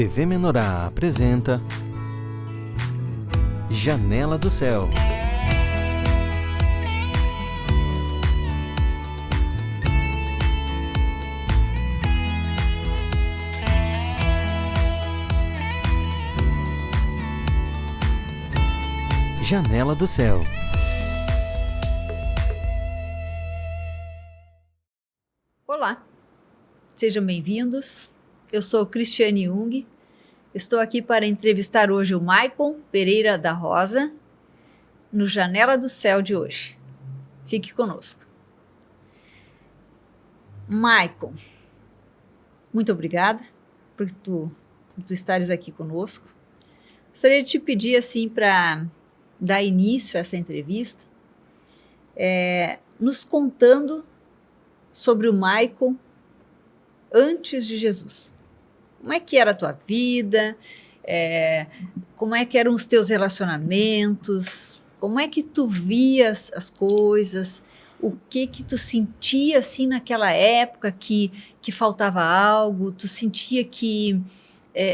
TV Menorá apresenta Janela do Céu. Janela do Céu. Olá, sejam bem-vindos. Eu sou Cristiane Jung. Estou aqui para entrevistar hoje o Maicon Pereira da Rosa no Janela do Céu de hoje. Fique conosco. Maicon, muito obrigada por tu estares aqui conosco. Gostaria de te pedir assim para dar início a essa entrevista, nos contando sobre o Maicon antes de Jesus. Como é que era a tua vida? Como é que eram os teus relacionamentos? Como é que tu vias as coisas? O que tu sentia assim naquela época que faltava algo? Tu sentia que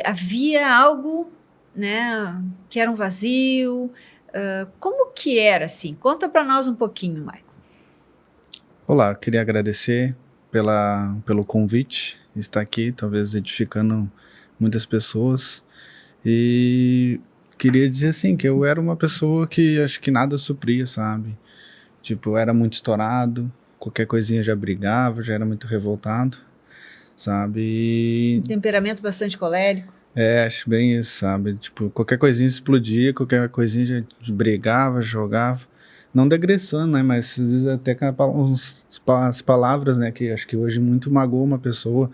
havia algo, né, que era um vazio? Como que era assim? Conta para nós um pouquinho, Maicon. Olá, queria agradecer pelo convite, estar aqui, talvez edificando muitas pessoas, e queria dizer assim, que eu era uma pessoa que acho que nada supria, sabe? Tipo, eu era muito estourado, qualquer coisinha já brigava, já era muito revoltado, sabe? Temperamento bastante colérico. Acho bem isso, sabe? Tipo, qualquer coisinha explodia, qualquer coisinha já brigava, jogava. Não de agressão, né? Mas às vezes até as palavras, né? Que acho que hoje muito magoa uma pessoa,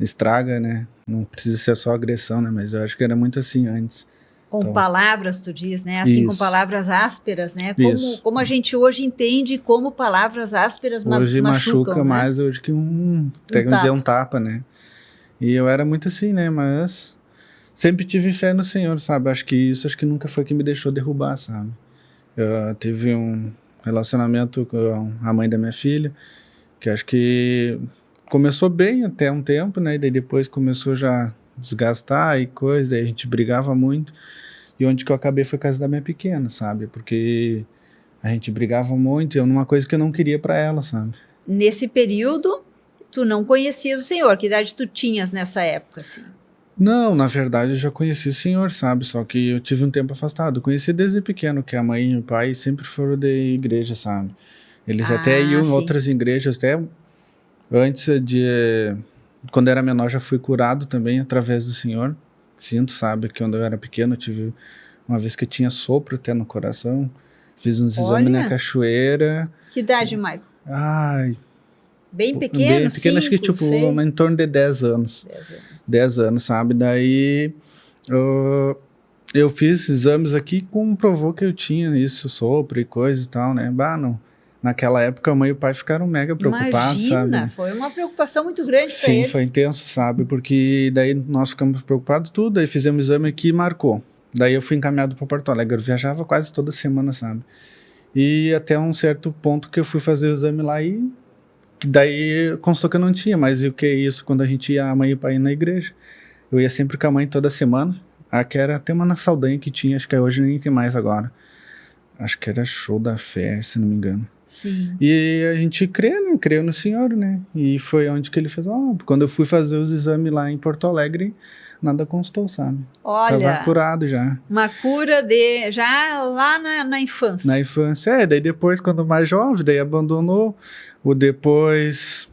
estraga, né? Não precisa ser só agressão, né? Mas eu acho que era muito assim antes. Com então, palavras, tu diz, né? Assim, isso. Com palavras ásperas, né? Isso. Como a gente hoje entende como palavras ásperas hoje machuca, né? mais hoje que um tapa, né? E eu era muito assim, né? Mas sempre tive fé no Senhor, sabe? Acho que nunca foi que me deixou derrubar, sabe? Eu tive um relacionamento com a mãe da minha filha, que acho que começou bem até um tempo, né? E daí depois começou já a desgastar e coisa, aí a gente brigava muito. E onde que eu acabei foi a casa da minha pequena, sabe? Porque a gente brigava muito e eu numa coisa que eu não queria pra ela, sabe? Nesse período, tu não conhecias o Senhor. Que idade tu tinhas nessa época, assim? Não, na verdade eu já conheci o Senhor, sabe? Só que eu tive um tempo afastado. Eu conheci desde pequeno, que a mãe e o pai sempre foram de igreja, sabe? Eles até iam em outras igrejas, até antes quando eu era menor já fui curado também através do Senhor. Sinto, sabe? Que quando eu era pequeno eu tive uma vez que eu tinha sopro até no coração. Fiz uns exames na cachoeira. Que idade, Maicon? Ai... Bem pequeno? Bem pequeno, acho que tipo em torno de 10 anos. 10 anos, sabe? Daí eu fiz exames aqui, comprovou que eu tinha isso, sopro e coisa e tal, né? Não. Naquela época a mãe e o pai ficaram mega preocupados, sabe? Foi uma preocupação muito grande para eles. eles. Sim, foi intenso, sabe? Porque daí nós ficamos preocupados tudo, aí fizemos o exame aqui e marcou. Daí eu fui encaminhado para Porto Alegre, eu viajava quase toda semana, sabe? E até um certo ponto que eu fui fazer o exame lá e daí constou que eu não tinha, mas o que é isso? Quando a gente ia, a mãe e o pai na igreja, eu ia sempre com a mãe toda semana. Aqui era até uma na Saldanha que tinha, acho que hoje nem tem mais agora. Acho que era Show da Fé, se não me engano. Sim. E a gente creu no Senhor, né? E foi onde que ele fez, quando eu fui fazer os exames lá em Porto Alegre, nada constou, sabe? Olha, tava curado já. Uma cura já lá na infância. Na infância, daí depois, quando mais jovem, daí abandonou. Depois,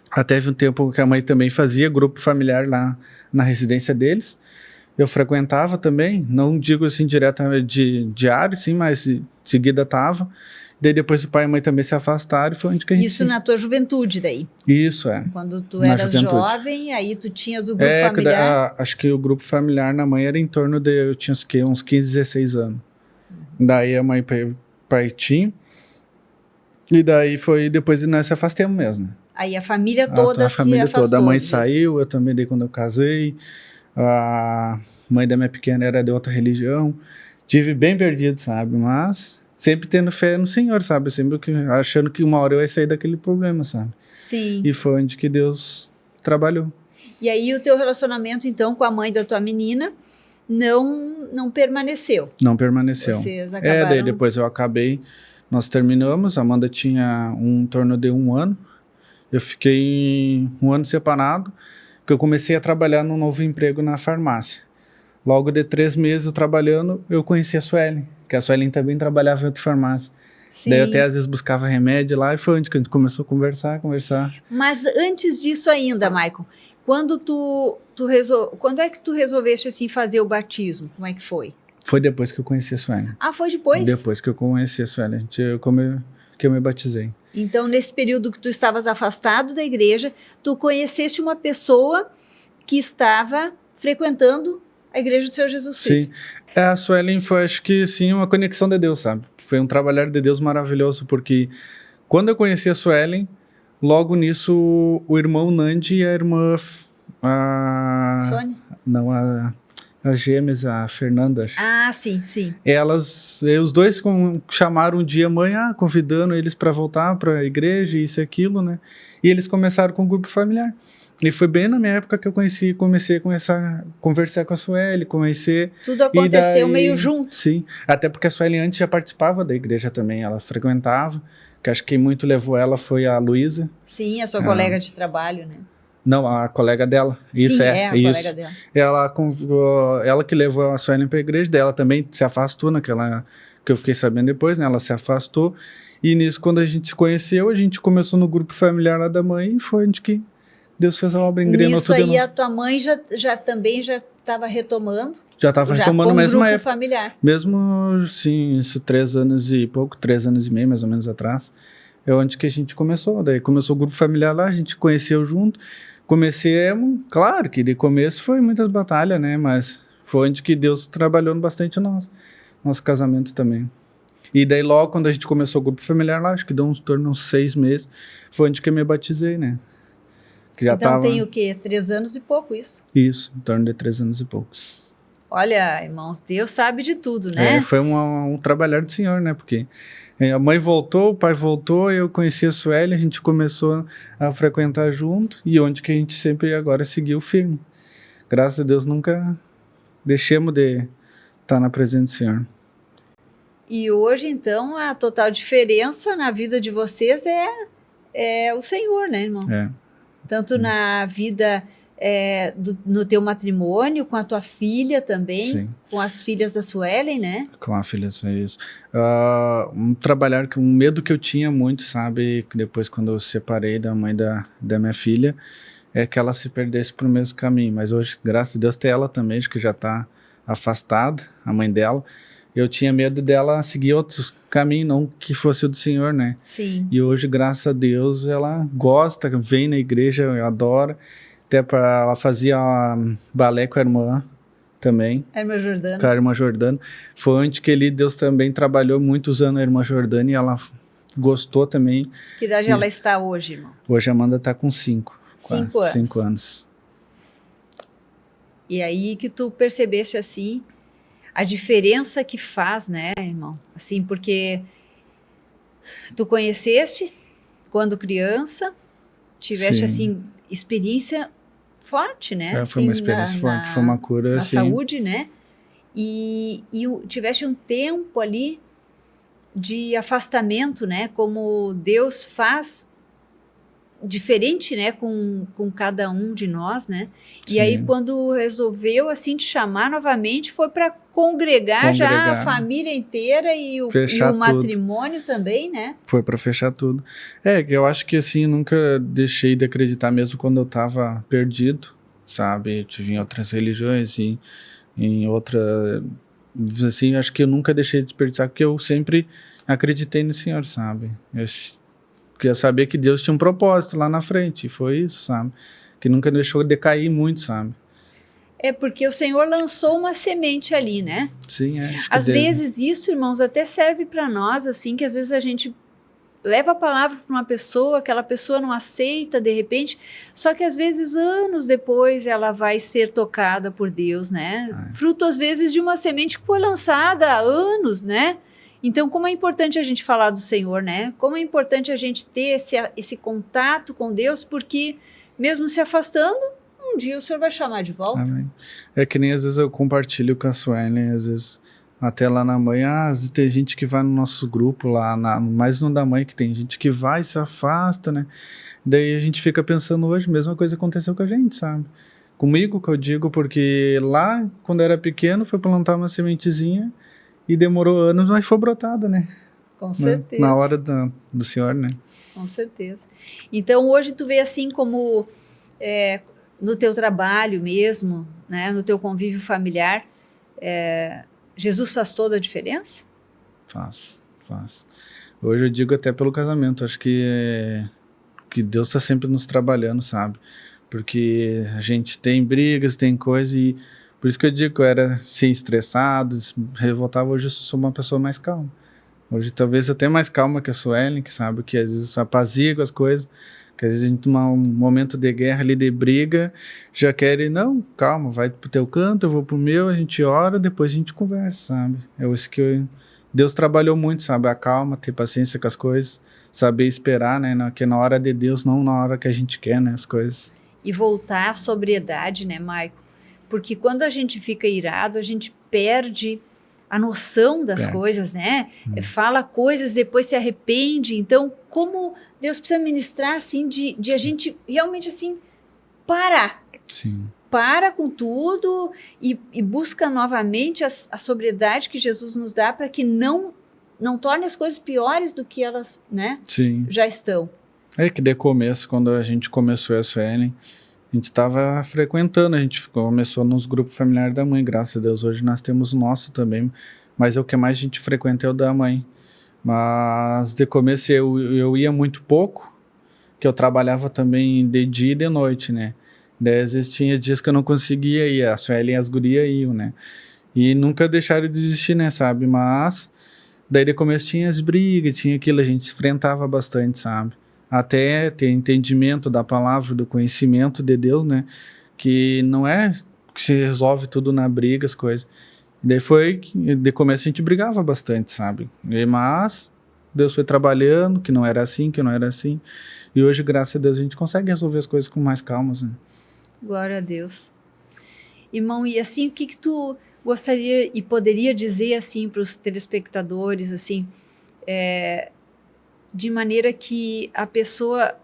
até teve um tempo que a mãe também fazia grupo familiar lá na residência deles. Eu frequentava também, não digo assim diretamente diário, sim, mas em seguida tava. Daí depois o pai e a mãe também se afastaram e foi onde que a gente... Isso na tua juventude daí? Isso, Quando tu eras jovem, aí tu tinhas o grupo familiar? Acho que o grupo familiar na mãe era em torno de... Eu tinha uns 15, 16 anos. Daí a mãe e o pai tinham. E daí foi depois de nós se afastamos mesmo. Aí a família toda a família se afastou. Toda. A mãe saiu, eu também daí quando eu casei. A mãe da minha pequena era de outra religião. Tive bem perdido, sabe? Mas sempre tendo fé no Senhor, sabe? Sempre achando que uma hora eu ia sair daquele problema, sabe? Sim. E foi onde que Deus trabalhou. E aí o teu relacionamento, então, com a mãe da tua menina não permaneceu. Não permaneceu. Vocês acabaram... daí depois eu acabei, nós terminamos, a Amanda tinha em torno de 1 ano, eu fiquei 1 ano separado, que eu comecei a trabalhar num novo emprego na farmácia. Logo de 3 meses eu trabalhando, eu conheci a Suelen, que a Suelen também trabalhava em outra farmácia. Sim. Daí eu até às vezes buscava remédio lá e foi onde que a gente começou a conversar. Mas antes disso ainda, Maicon, quando quando é que tu resolveste assim fazer o batismo? Como é que foi? Foi depois que eu conheci a Suelen. Ah, foi depois? Depois que eu conheci a Suelen, que eu me batizei. Então, nesse período que tu estavas afastado da igreja, tu conheceste uma pessoa que estava frequentando a igreja do Senhor Jesus Cristo. Sim. A Suelen foi, acho que sim, uma conexão de Deus, sabe? Foi um trabalhar de Deus maravilhoso, porque quando eu conheci a Suelen, logo nisso o irmão Nandi e a irmã... Sônia? Não, as gêmeas, a Fernanda. Ah, sim, sim. Os dois chamaram um dia a mãe, convidando eles para voltar para a igreja, isso e aquilo, né? E eles começaram com o grupo familiar. E foi bem na minha época que eu comecei a conversar com a Sueli, Tudo aconteceu meio junto. Sim, até porque a Sueli antes já participava da igreja também, ela frequentava, que acho que quem muito levou ela foi a Luísa. Sim, a sua colega de trabalho, né? Não, a colega dela. Isso Sim, a isso. Colega dela. Ela que levou a Sueli para a igreja, dela também se afastou que eu fiquei sabendo depois, né? Ela se afastou. E nisso, quando a gente se conheceu, a gente começou no grupo familiar lá da mãe e foi onde que Deus fez a obra, engrenou tudo. Nisso aí a tua mãe já estava retomando? Já estava retomando mesmo grupo familiar. Mesmo, sim, isso 3 anos e pouco, 3 anos e meio mais ou menos atrás. É onde que a gente começou. Daí começou o grupo familiar lá, a gente conheceu junto. Comecemos, claro que de começo foi muitas batalhas, né? Mas foi onde que Deus trabalhou bastante nosso casamento também. E daí logo quando a gente começou o grupo familiar lá, acho que deu uns 6 meses, foi onde que eu me batizei, né? Que já então tem o quê? 3 anos e pouco isso? Isso, em torno de 3 anos e poucos. Olha, irmãos, Deus sabe de tudo, né? Foi um trabalhar do Senhor, né? Porque a mãe voltou, o pai voltou, eu conheci a Sueli, a gente começou a frequentar junto e onde que a gente sempre agora seguiu firme. Graças a Deus nunca deixemos de estar na presença do Senhor. E hoje, então, a total diferença na vida de vocês é o Senhor, né, irmão? Tanto na vida, no teu matrimônio, com a tua filha também, sim, com as filhas da Suelen, né? Com a filha, isso. Um medo que eu tinha muito, sabe, que depois quando eu separei da mãe da minha filha, é que ela se perdesse pro mesmo caminho. Mas hoje, graças a Deus, tem ela também, acho que já está afastada, a mãe dela. Eu tinha medo dela seguir outros caminhos, não que fosse o do Senhor, né? Sim. E hoje, graças a Deus, ela gosta, vem na igreja, adora. Até ela fazia balé com a irmã também. A irmã Jordana. Com a irmã Jordana. Foi onde que Deus também trabalhou muito usando a irmã Jordana e ela gostou também. Que idade ela está hoje, irmão? Hoje a Amanda está com 5. 5 anos. 5 anos. E aí que tu percebeste assim a diferença que faz, né, irmão? Assim, porque tu conheceste quando criança, tiveste, sim, assim, experiência forte, né? Foi assim, uma experiência forte, foi uma cura, na assim. saúde, né? E tiveste um tempo ali de afastamento, né? Como Deus faz diferente, né, com cada um de nós, né? Sim. E aí quando resolveu assim te chamar novamente, foi para congregar já a família inteira e o matrimônio também, né? Foi para fechar tudo. Eu acho que assim nunca deixei de acreditar mesmo quando eu estava perdido, sabe? Eu tive em outras religiões e em outra, assim, acho que eu nunca deixei de desperdiçar porque eu sempre acreditei no Senhor, sabe? Eu queria saber que Deus tinha um propósito lá na frente, e foi isso, sabe? Que nunca deixou de cair muito, sabe? É porque o Senhor lançou uma semente ali, né? Sim, às vezes isso, irmãos, até serve para nós, assim, que às vezes a gente leva a palavra para uma pessoa, aquela pessoa não aceita de repente, só que às vezes anos depois ela vai ser tocada por Deus, né? Fruto às vezes de uma semente que foi lançada há anos, né? Então, como é importante a gente falar do Senhor, né? Como é importante a gente ter esse contato com Deus, porque mesmo se afastando, um dia o Senhor vai chamar de volta. Amém. É que nem às vezes eu compartilho com a Suelen, às vezes até lá na mãe, às vezes tem gente que vai no nosso grupo lá, mais no da mãe, que tem gente que vai e se afasta, né? Daí a gente fica pensando hoje, mesma coisa aconteceu com a gente, sabe? Comigo, que eu digo, porque lá, quando eu era pequeno, foi plantar uma sementezinha e demorou anos, mas foi brotada, né? Com certeza. Na hora do Senhor, né? Com certeza. Então, hoje tu vê assim como no teu trabalho mesmo, né, no teu convívio familiar, Jesus faz toda a diferença? Faz. Hoje eu digo até pelo casamento, acho que Deus está sempre nos trabalhando, sabe? Porque a gente tem brigas, tem coisa e por isso que eu digo que eu era assim, estressado, revoltado. Hoje eu sou uma pessoa mais calma. Hoje talvez até mais calma que a Suelen, que sabe que às vezes apazigua as coisas, que às vezes a gente toma um momento de guerra ali, de briga, já quer ir, não, calma, vai pro teu canto, eu vou pro meu, a gente ora, depois a gente conversa, sabe? É isso que Deus trabalhou muito, sabe? A calma, ter paciência com as coisas, saber esperar, né? Que na hora de Deus, não na hora que a gente quer, né? As coisas. E voltar à sobriedade, né, Maico? Porque quando a gente fica irado, a gente perde a noção das coisas, né? Fala coisas, depois se arrepende. Então, como Deus precisa ministrar, assim, de a gente realmente, assim, parar. Sim. Para com tudo e busca novamente a sobriedade que Jesus nos dá para que não torne as coisas piores do que elas, né? Sim. Já estão. É que de começo, quando a gente começou a SFL, a gente estava frequentando, a gente começou nos grupos familiares da mãe, graças a Deus. Hoje nós temos o nosso também, mas o que mais a gente frequenta é o da mãe. Mas de começo eu ia muito pouco, que eu trabalhava também de dia e de noite, né? Daí às vezes tinha dias que eu não conseguia ir, a Sueli e as gurias iam, né? E nunca deixaram de existir, né, sabe? Mas daí de começo tinha as brigas, tinha aquilo, a gente se enfrentava bastante, sabe? Até ter entendimento da palavra, do conhecimento de Deus, né? Que não é que se resolve tudo na briga, as coisas. E daí foi que de começo a gente brigava bastante, sabe? Mas Deus foi trabalhando, que não era assim, que não era assim. E hoje, graças a Deus, a gente consegue resolver as coisas com mais calmas, né? Glória a Deus. Irmão, e assim, o que tu gostaria e poderia dizer, assim, para os telespectadores, assim, de maneira que a pessoa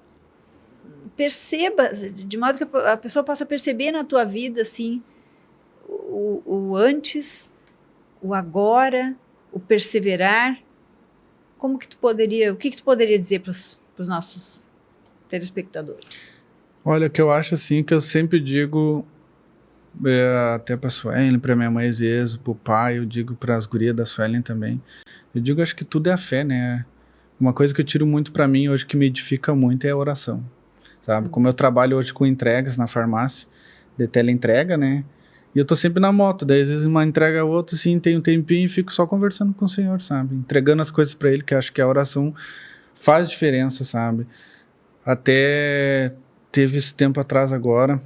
perceba, de modo que a pessoa possa perceber na tua vida, assim, o antes, o agora, o perseverar. O que tu poderia dizer para os nossos telespectadores? Olha, o que eu acho assim, que eu sempre digo, até para a Suelen, para minha mãe às vezes, para o pai, eu digo para as gurias da Suelen também, eu digo, acho que tudo é a fé, né? Uma coisa que eu tiro muito para mim hoje, que me edifica muito, é a oração, sabe? Como eu trabalho hoje com entregas na farmácia, de teleentrega, né? E eu tô sempre na moto, daí às vezes uma entrega a outra, assim, tem um tempinho e fico só conversando com o Senhor, sabe? Entregando as coisas para Ele, que eu acho que a oração faz diferença, sabe? Até teve esse tempo atrás agora,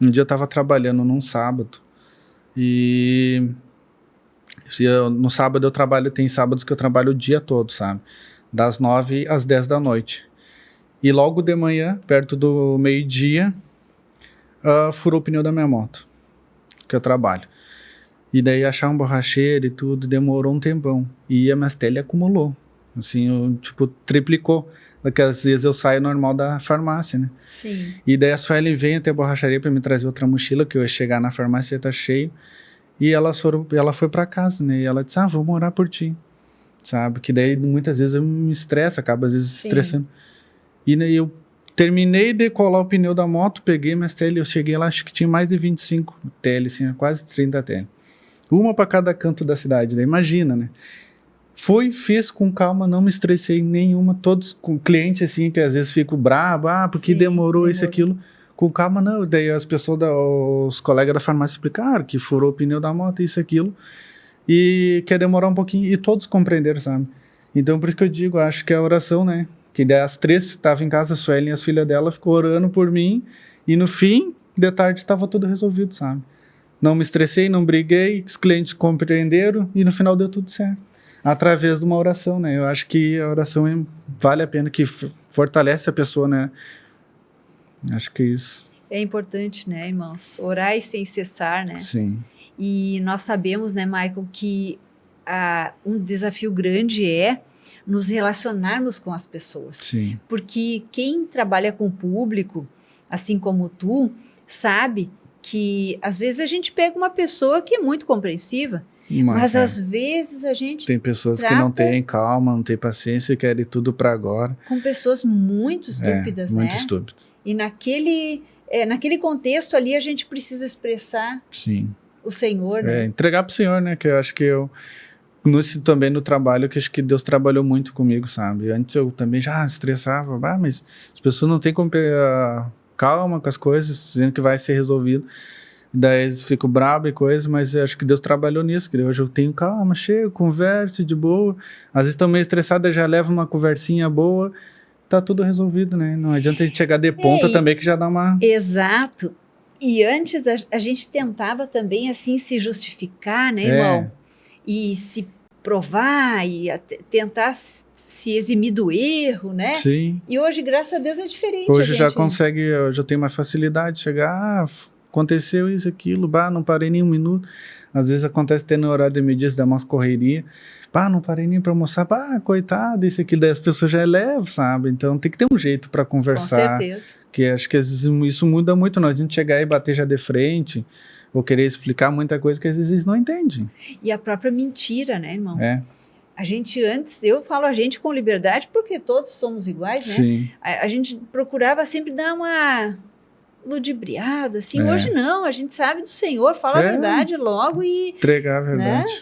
um dia eu tava trabalhando num sábado, e no sábado tem sábados que eu trabalho o dia todo, sabe? Das 9 às 10 da noite. E logo de manhã, perto do meio-dia, furou o pneu da minha moto, que eu trabalho. E daí achar um borracheiro e tudo, demorou um tempão. E a minha tele acumulou. Assim, triplicou. Porque às vezes eu saio normal da farmácia, né? Sim. E daí a Sueli vem até a borracharia para me trazer outra mochila, que eu ia chegar na farmácia e tá cheio. E ela foi para casa, né? E ela disse, vou morar por ti. Sabe? Que daí muitas vezes eu me estresso, acaba às vezes estressando. E daí eu terminei de colar o pneu da moto, peguei minhas teles, eu cheguei lá, acho que tinha mais de 25 teles, assim, quase 30 teles. Uma para cada canto da cidade, daí imagina, né? Fiz com calma, não me estressei nenhuma, todos com clientes assim, que às vezes fico bravo, porque demorou isso, aquilo. Com calma, não. Daí as pessoas, os colegas da farmácia explicaram que furou o pneu da moto, isso, aquilo. E quer demorar um pouquinho, e todos compreenderam, sabe? Então, por isso que eu digo, acho que é a oração, né? Que daí as 3 estavam em casa, a Suelen e as filhas dela ficou orando por mim, e no fim, de tarde, estava tudo resolvido, sabe? Não me estressei, não briguei, os clientes compreenderam, e no final deu tudo certo. Através de uma oração, né? Eu acho que a oração vale a pena, que fortalece a pessoa, né? Acho que é isso. É importante, né, irmãos? Orar sem cessar, né? Sim. E nós sabemos, né, Michael, que um desafio grande é nos relacionarmos com as pessoas. Sim. Porque quem trabalha com o público, assim como tu, sabe que às vezes a gente pega uma pessoa que é muito compreensiva, mas às vezes a gente tem pessoas que não têm calma, não têm paciência e querem tudo para agora. Com pessoas muito estúpidas, né? Muito estúpidas. E naquele contexto ali a gente precisa expressar o Senhor, né? Entregar para o Senhor, né? Que eu acho que também no trabalho, que acho que Deus trabalhou muito comigo, sabe? Antes eu também já estressava, mas as pessoas não têm como calma com as coisas, dizendo que vai ser resolvido. Daí eles ficam bravos e coisas, mas eu acho que Deus trabalhou nisso, que hoje eu tenho calma, chego, converso de boa. Às vezes estão meio estressado, já leva uma conversinha boa, tá tudo resolvido, né? Não adianta a gente chegar de ponta também, que já dá uma... Exato. E antes a gente tentava também, assim, se justificar, né, irmão? E se provar, e tentar se eximir do erro, né? Sim. E hoje, graças a Deus, é diferente. Hoje já consegue, eu já tenho mais facilidade de chegar, aconteceu isso, aquilo, não parei nem um minuto. Às vezes acontece até no horário de meio-dia, dá umas correria. Não parei nem para almoçar, coitado, isso aqui, daí as pessoas já elevam, sabe? Então tem que ter um jeito para conversar. Com certeza. Que acho que às vezes isso muda muito, não. A gente chegar e bater já de frente, ou querer explicar muita coisa que às vezes eles não entendem. E a própria mentira, né, irmão? A gente eu falo a gente com liberdade porque todos somos iguais, né? Sim. A gente procurava sempre dar uma ludibriada, assim. Hoje não, a gente sabe do Senhor, fala a verdade logo e... Entregar a verdade. Né?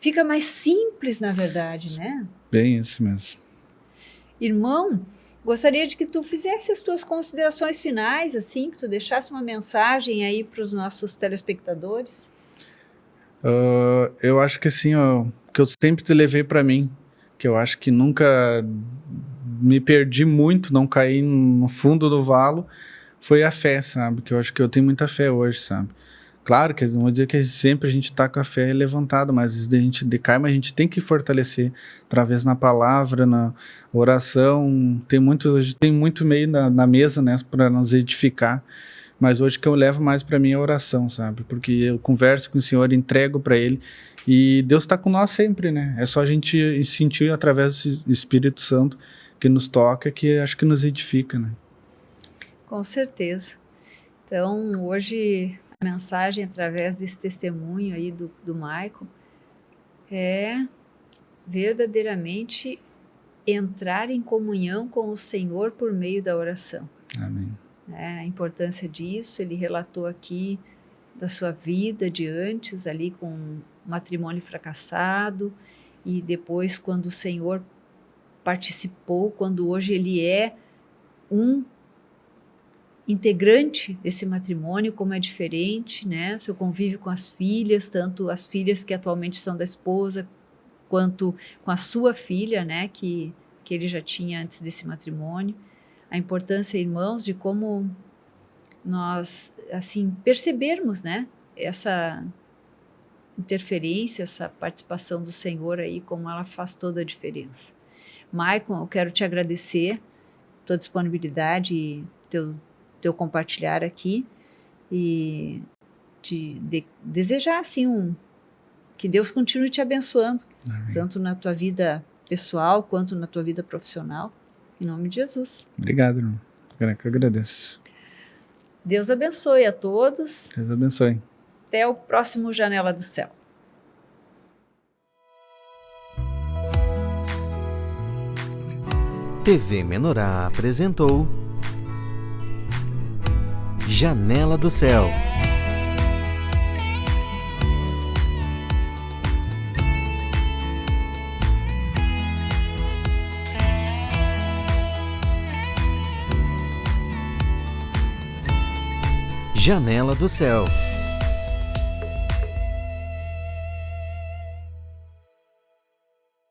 Fica mais simples, na verdade, né? Bem isso mesmo. Irmão, gostaria de que tu fizesse as tuas considerações finais, assim, que tu deixasse uma mensagem aí para os nossos telespectadores. Eu acho que assim, que eu sempre te levei para mim, que eu acho que nunca me perdi muito, não caí no fundo do valo, foi a fé, sabe? Que eu acho que eu tenho muita fé hoje, sabe? Claro que não vou dizer que sempre a gente tá com a fé levantada, mas às vezes a gente decai, mas a gente tem que fortalecer através na palavra, na oração, tem muito meio na mesa, né, para nos edificar. Mas hoje que eu levo mais para mim é a oração, sabe? Porque eu converso com o Senhor, entrego para Ele e Deus está com nós sempre, né? É só a gente sentir através do Espírito Santo que nos toca, que acho que nos edifica, né? Com certeza. Então, hoje a mensagem através desse testemunho aí do Michael é verdadeiramente entrar em comunhão com o Senhor por meio da oração. Amém. A importância disso, ele relatou aqui da sua vida de antes, ali com um matrimônio fracassado, e depois quando o Senhor participou, quando hoje ele é um integrante desse matrimônio, como é diferente, né? Seu convívio com as filhas, tanto as filhas que atualmente são da esposa, quanto com a sua filha, né? Que ele já tinha antes desse matrimônio. A importância, irmãos, de como nós, assim, percebermos, né, essa interferência, essa participação do Senhor aí, como ela faz toda a diferença. Michael, eu quero te agradecer tua disponibilidade e teu compartilhar aqui e desejar, assim, que Deus continue te abençoando, Amém. Tanto na tua vida pessoal quanto na tua vida profissional. Em nome de Jesus. Obrigado, irmão. Eu que agradeço. Deus abençoe a todos. Deus abençoe. Até o próximo Janela do Céu. TV Menorá apresentou Janela do Céu. Janela do Céu.